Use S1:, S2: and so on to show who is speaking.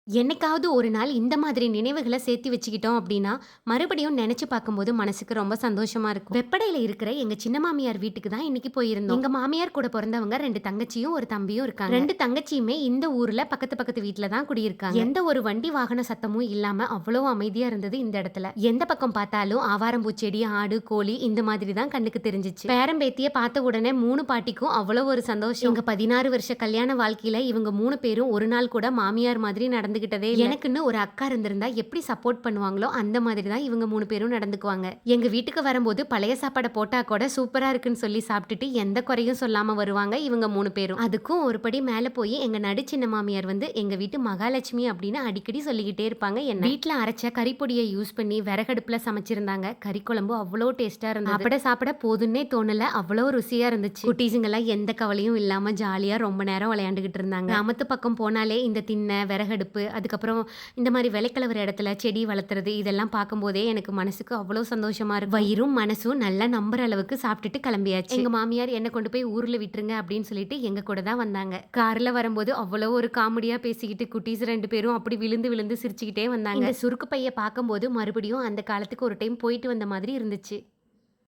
S1: என்னைக்காவது ஒரு நாள் இந்த மாதிரி நினைவுகள சேர்த்து வச்சுக்கிட்டோம் அப்டின்னா, மறுபடியும் நெனச்சு பார்க்கும்போது மனசுக்கு ரொம்ப சந்தோஷமா இருக்கும். வெப்படையில இருக்கிற எங்க சின்ன மாமியார் வீட்டுக்கு தான் இன்னைக்கு போயிருந்தோம். எங்க மாமியார் கூட பொறந்தவங்க 2 தங்கச்சியும், 1 தம்பியும் இருக்காங்க. 2 தங்கச்சியுமே இந்த ஊர்ல பக்கத்து பக்கத்து வீட்ல தான் குடியிருக்காங்க. எந்த ஒரு வண்டி வாகன சத்தமும் இல்லாம அவ்வளோ அமைதியா இருந்தது இந்த இடத்துல. எந்த பக்கம் பார்த்தாலும் ஆவாரம்பூச்செடி, ஆடு, கோழி இந்த மாதிரி தான் கண்ணுக்கு தெரிஞ்சுச்சு. பேரம்பேத்திய பார்த்த உடனே 3 பாட்டிக்கும் அவ்வளோ ஒரு சந்தோஷம். எங்க 16 வருஷ கல்யாண வாழ்க்கையில இவங்க 3 பேரும் ஒரு நாள் கூட மாமியார் மாதிரி நடந்துகிட்டதே இல்ல. எனக்குன்னு ஒரு அக்கா இருந்திருந்தா எப்படி சப்போர்ட் பண்ணுவாங்களோ அந்த மாதிரி தான் இவங்க 3 பேரும் நடந்துக்குவாங்க. எங்க வீட்டுக்கு வரும்போது பழைய சாப்பாட போட்டா கூட சூப்பரா இருக்குன்னு சொல்லி சாப்பிட்டுட்டு எந்த குறையும் சொல்லாம வருவாங்க இவங்க 3 பேரும். அதுக்கும் ஒரு படி மேல போய் எங்க நடு சின்ன மாமியார் வந்து எங்க வீட்டு மகாலட்சுமி அப்படின்னு அடிக்கடி சொல்லிக்கிட்டே இருப்பாங்க. என்ன வீட்ல அரைச்ச கறிப்பொடியை யூஸ் பண்ணி விறகடுப்புல சமைச்சிருந்தாங்க. கறி குழம்பு அவ்வளோ டேஸ்டா இருந்தது. சாப்பிட சாப்பிட போதுன்னே தோணல, அவ்வளோ ருசியா இருந்துச்சு. குட்டீஸுங்கெல்லாம் எந்த கவலையும் இல்லாம ஜாலியா ரொம்ப நேரம் விளையாண்டுகிட்டு இருந்தாங்க. கிராமத்து பக்கம் போனாலே இந்த திண்ணை, விறகடுப்பு, அதுக்கப்புறம் இந்த மாதிரி விளைக்கலவர இடத்துல செடி வளர்த்துறது இதெல்லாம் பார்க்கும்போதே எனக்கு மனசுக்கு அவ்வளோ சந்தோஷமா இருக்கும். வயிறும் மனசும் நல்லா நம்புற அளவுக்கு சாப்பிட்டுட்டு கிளம்பியாச்சு. எங்க மாமியார் என்ன கொண்டு போய் ஊர்ல விட்டுருங்க அப்படின்னு சொல்லிட்டு எங்க கூட தான் வந்தாங்க. கார்ல வரும்போது அவ்வளோ ஒரு காமெடியா பேசிக்கிட்டு குட்டீஸ் 2 பேரும் அப்படி விழுந்து விழுந்து சிரிச்சுக்கிட்டே வந்தாங்க. இந்த சுருக்கு பைய பார்க்கும்போது மறுபடியும் அந்த காலத்துக்கு ஒரு டைம் போயிட்டு வந்த மாதிரி இருந்துச்சு.